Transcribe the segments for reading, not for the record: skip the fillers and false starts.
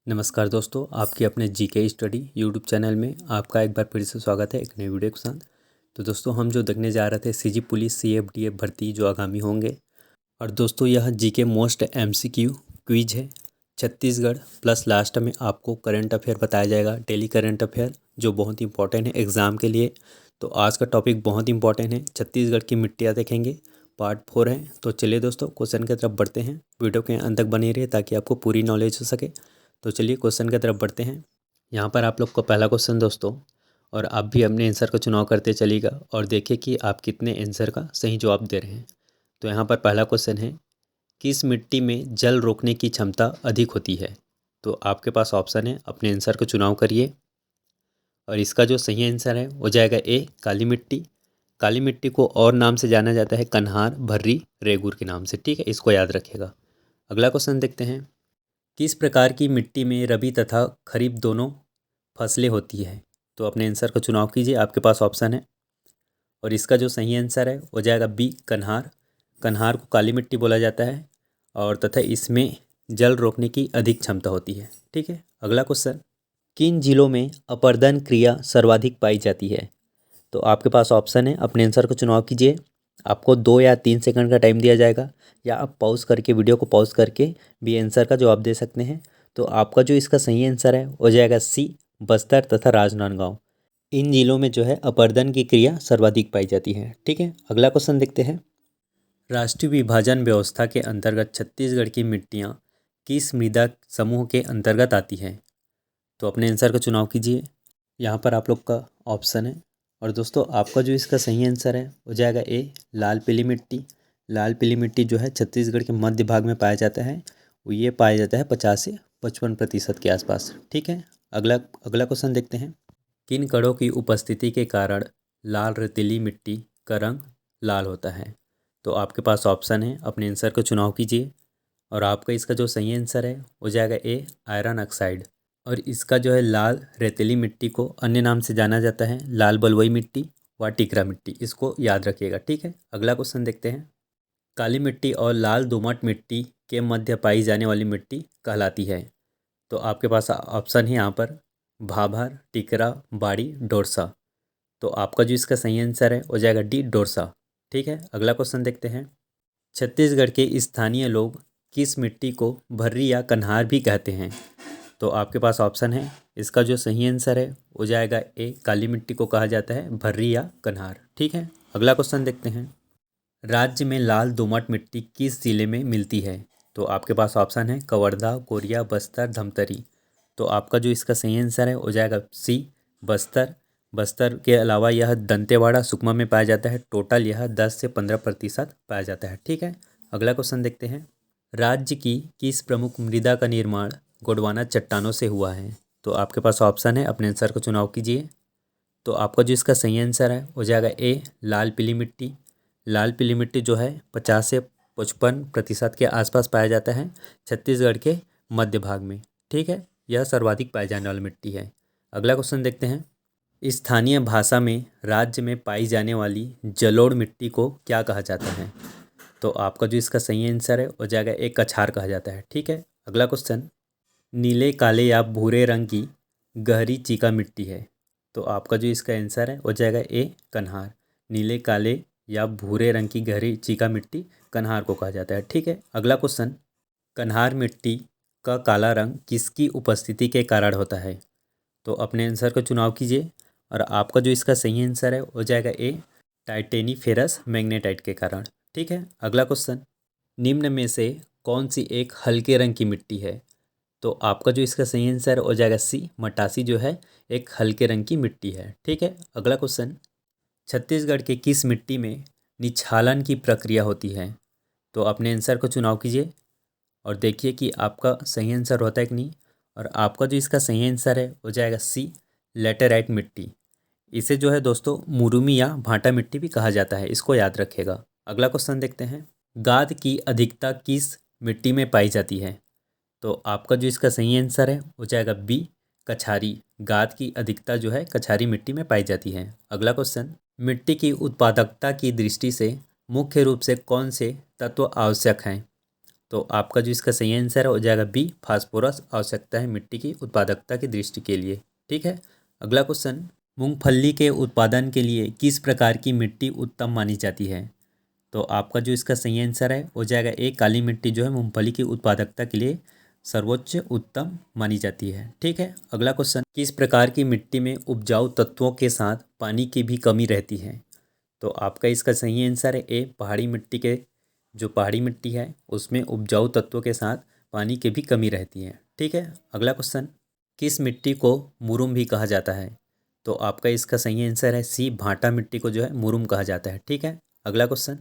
नमस्कार दोस्तों, आपके अपने जीके स्टडी यूट्यूब चैनल में आपका एक बार फिर से स्वागत है एक नई वीडियो के साथ। तो दोस्तों हम जो देखने जा रहे थे सीजी पुलिस सीएफडीए भर्ती जो आगामी होंगे। और दोस्तों यह जीके मोस्ट एमसीक्यू क्विज है। छत्तीसगढ़ प्लस लास्ट में आपको करंट अफेयर बताया जाएगा, डेली करंट अफेयर जो बहुत इंपॉर्टेंट है एग्ज़ाम के लिए। तो आज का टॉपिक बहुत इंपॉर्टेंट है, छत्तीसगढ़ की मिट्टियाँ देखेंगे, पार्ट 4 है। तो चलिए दोस्तों क्वेश्चन की तरफ बढ़ते हैं, वीडियो के अंत तक बने रहिए ताकि आपको पूरी नॉलेज हो सके। तो चलिए क्वेश्चन की तरफ बढ़ते हैं। यहाँ पर आप लोग को पहला क्वेश्चन दोस्तों, और आप भी अपने आंसर का चुनाव करते चलिएगा और देखिए कि आप कितने आंसर का सही जवाब दे रहे हैं। तो यहाँ पर पहला क्वेश्चन है, किस मिट्टी में जल रोकने की क्षमता अधिक होती है। तो आपके पास ऑप्शन है, अपने आंसर का चुनाव करिए। और इसका जो सही आंसर है हो जाएगा ए, काली मिट्टी। काली मिट्टी को और नाम से जाना जाता है कन्हार, भर्री, रेगुर के नाम से। ठीक है, इसको याद रखिएगा। अगला क्वेश्चन देखते हैं, किस प्रकार की मिट्टी में रबी तथा खरीफ दोनों फसलें होती है। तो अपने आंसर का चुनाव कीजिए, आपके पास ऑप्शन है। और इसका जो सही आंसर है हो जाएगा बी, कन्हार। कन्हार को काली मिट्टी बोला जाता है और तथा इसमें जल रोकने की अधिक क्षमता होती है। ठीक है, अगला क्वेश्चन, किन जिलों में अपर्दन क्रिया सर्वाधिक पाई जाती है। तो आपके पास ऑप्शन है, अपने आंसर को चुनाव कीजिए। आपको 2 या 3 सेकंड का टाइम दिया जाएगा, या आप पॉज करके वीडियो को पॉज करके भी आंसर का जवाब दे सकते हैं। तो आपका जो इसका सही आंसर है हो जाएगा सी, बस्तर तथा राजनांदगांव। इन जिलों में जो है अपर्दन की क्रिया सर्वाधिक पाई जाती है। ठीक है, अगला क्वेश्चन देखते हैं, राष्ट्रीय विभाजन व्यवस्था के अंतर्गत छत्तीसगढ़ की मिट्टियाँ किस मृदा समूह के अंतर्गत आती हैं। तो अपने आंसर का चुनाव कीजिए। यहाँ पर आप लोग का ऑप्शन है। और दोस्तों आपका जो इसका सही आंसर है हो जाएगा ए, लाल पीली मिट्टी। लाल पीली मिट्टी जो है छत्तीसगढ़ के मध्य भाग में पाया जाता है। वो ये पाया जाता है 50 से 55% के आसपास। ठीक है, अगला अगला क्वेश्चन देखते हैं, किन कणों की उपस्थिति के कारण लाल रेतीली मिट्टी का रंग लाल होता है। तो आपके पास ऑप्शन है, अपने आंसर का चुनाव कीजिए। और आपका इसका जो सही आंसर है हो जाएगा ए, आयरन ऑक्साइड। और इसका जो है लाल रेतीली मिट्टी को अन्य नाम से जाना जाता है लाल बलुई मिट्टी व टिकरा मिट्टी, इसको याद रखिएगा। ठीक है, अगला क्वेश्चन देखते हैं, काली मिट्टी और लाल दोमट मिट्टी के मध्य पाई जाने वाली मिट्टी कहलाती है। तो आपके पास ऑप्शन है यहाँ पर भाभर, टिकरा, बाड़ी, डोरसा। तो आपका जो इसका सही आंसर है हो जाएगा डी, डोरसा। ठीक है, अगला क्वेश्चन देखते हैं, छत्तीसगढ़ के स्थानीय लोग किस मिट्टी को भर्री या कन्हार भी कहते हैं। तो आपके पास ऑप्शन है, इसका जो सही आंसर है हो जाएगा ए, काली मिट्टी को कहा जाता है भर्री या कन्हार। ठीक है, अगला क्वेश्चन देखते हैं, राज्य में लाल दोमट मिट्टी किस जिले में मिलती है। तो आपके पास ऑप्शन है कवर्धा, कोरिया, बस्तर, धमतरी। तो आपका जो इसका सही आंसर है हो जाएगा सी, बस्तर। बस्तर के अलावा यह दंतेवाड़ा, सुकमा में पाया जाता है। टोटल यह 10 से 15% पाया जाता है। ठीक है, अगला क्वेश्चन देखते हैं, राज्य की किस प्रमुख मृदा का निर्माण गोंडवाना चट्टानों से हुआ है। तो आपके पास ऑप्शन है, अपने आंसर को चुनाव कीजिए। तो आपका जो इसका सही आंसर है हो जाएगा ए, लाल पीली मिट्टी। लाल पीली मिट्टी जो है 50 से 55% के आसपास पाया जाता है छत्तीसगढ़ के मध्य भाग में। ठीक है, यह सर्वाधिक पाई जाने वाली मिट्टी है। अगला क्वेश्चन देखते हैं, स्थानीय भाषा में राज्य में पाई जाने वाली जलोढ़ मिट्टी को क्या कहा जाता है। तो आपका जो इसका सही आंसर है हो जाएगा एक, कछार कहा जाता है। ठीक है, अगला क्वेश्चन, नीले, काले या भूरे रंग की गहरी चीका मिट्टी है। तो आपका जो इसका आंसर है हो जाएगा ए, कन्हार। नीले, काले या भूरे रंग की गहरी चीका मिट्टी कन्हार को कहा जाता है। ठीक है, अगला क्वेश्चन, कन्हार मिट्टी का काला रंग किसकी उपस्थिति के कारण होता है। तो अपने आंसर का चुनाव कीजिए। और आपका जो इसका सही आंसर है हो जाएगा ए, टाइटेनीफेरस मैग्नेटाइट के कारण। ठीक है, अगला क्वेश्चन, निम्न में से कौन सी एक हल्के रंग की मिट्टी है। तो आपका जो इसका सही आंसर हो जाएगा सी, मटासी जो है एक हल्के रंग की मिट्टी है। ठीक है, अगला क्वेश्चन, छत्तीसगढ़ के किस मिट्टी में निछालन की प्रक्रिया होती है। तो अपने आंसर को चुनाव कीजिए और देखिए कि आपका सही आंसर होता है कि नहीं। और आपका जो इसका सही आंसर है हो जाएगा सी, लेटेराइट मिट्टी। इसे जो है दोस्तों मुरुमी या भाटा मिट्टी भी कहा जाता है, इसको याद रखिएगा। अगला क्वेश्चन देखते हैं, गाद की अधिकता किस मिट्टी में पाई जाती है। तो आपका जो इसका सही आंसर है हो जाएगा बी, कछारी। गाद की अधिकता जो है कछारी मिट्टी में पाई जाती है। अगला क्वेश्चन, मिट्टी की उत्पादकता की दृष्टि से मुख्य रूप से कौन से तत्व आवश्यक हैं। तो आपका जो इसका सही आंसर है हो जाएगा बी, फास्फोरस आवश्यकता है मिट्टी की उत्पादकता की दृष्टि के लिए। ठीक है, अगला क्वेश्चन, मूंगफली के उत्पादन के लिए किस प्रकार की मिट्टी उत्तम मानी जाती है? तो आपका जो इसका सही आंसर है हो जाएगा ए, काली मिट्टी जो है मूंगफली की उत्पादकता के लिए सर्वोच्च उत्तम मानी जाती है। ठीक है, अगला क्वेश्चन, किस प्रकार की मिट्टी में उपजाऊ तत्वों के साथ पानी की भी कमी रहती है? तो आपका इसका सही आंसर है ए, पहाड़ी मिट्टी के जो पहाड़ी मिट्टी है उसमें उपजाऊ तत्वों के साथ पानी की भी कमी रहती है। ठीक है, अगला क्वेश्चन, किस मिट्टी को मुरुम भी कहा जाता है? तो आपका इसका सही आंसर है सी, भाटा मिट्टी को जो है मुरुम कहा जाता है। ठीक है, अगला क्वेश्चन,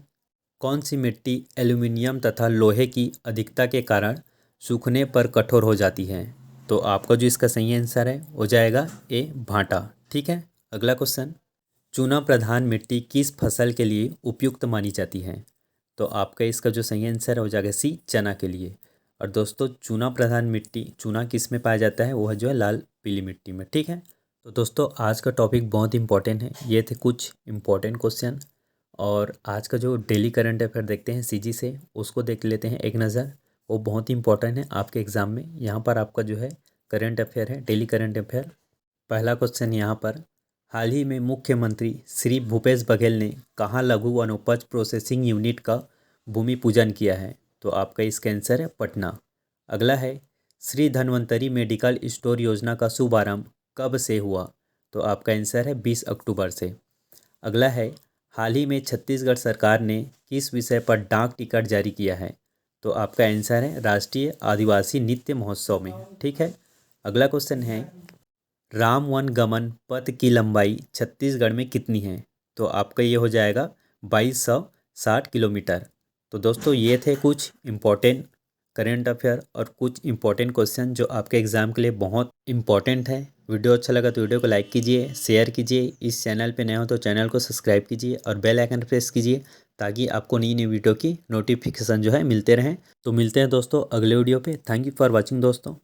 कौन सी मिट्टी एल्यूमिनियम तथा लोहे की अधिकता के कारण सूखने पर कठोर हो जाती है? तो आपका जो इसका सही आंसर है हो जाएगा ए, भाटा। ठीक है, अगला क्वेश्चन, चूना प्रधान मिट्टी किस फसल के लिए उपयुक्त मानी जाती है? तो आपका इसका जो सही आंसर हो जाएगा सी, चना के लिए। और दोस्तों चूना प्रधान मिट्टी, चूना किस में पाया जाता है? वह जो है लाल पीली मिट्टी में। ठीक है, तो दोस्तों आज का टॉपिक बहुत इंपॉर्टेंट है। ये थे कुछ इंपॉर्टेंट क्वेश्चन, और आज का जो डेली करंट अफेयर देखते हैं सीजी से, उसको देख लेते हैं एक नज़र। वो बहुत ही इंपॉर्टेंट है आपके एग्ज़ाम में। यहाँ पर आपका जो है करंट अफेयर है, डेली करंट अफेयर। पहला क्वेश्चन यहाँ पर, हाल ही में मुख्यमंत्री श्री भूपेश बघेल ने कहाँ लघु वनोपज प्रोसेसिंग यूनिट का भूमि पूजन किया है? तो आपका इसका आंसर है पटना। अगला है, श्री धन्वंतरी मेडिकल स्टोर योजना का शुभारंभ कब से हुआ? तो आपका आंसर है 20 अक्टूबर से। अगला है, हाल ही में छत्तीसगढ़ सरकार ने किस विषय पर डाक टिकट जारी किया है? तो आपका आंसर है राष्ट्रीय आदिवासी नृत्य महोत्सव में। ठीक है, अगला क्वेश्चन है, राम वन गमन पथ की लंबाई छत्तीसगढ़ में कितनी है? तो आपका ये हो जाएगा 2260 किलोमीटर। तो दोस्तों ये थे कुछ इम्पोर्टेंट करेंट अफेयर और कुछ इंपॉर्टेंट क्वेश्चन जो आपके एग्ज़ाम के लिए बहुत इंपॉर्टेंट है। वीडियो अच्छा लगा तो वीडियो को लाइक कीजिए, शेयर कीजिए, इस चैनल पे नए हो तो चैनल को सब्सक्राइब कीजिए और बेल आइकन प्रेस कीजिए ताकि आपको नई नई वीडियो की नोटिफिकेशन जो है मिलते रहें। तो मिलते हैं दोस्तों अगले वीडियो पे। थैंक यू फॉर वॉचिंग दोस्तों।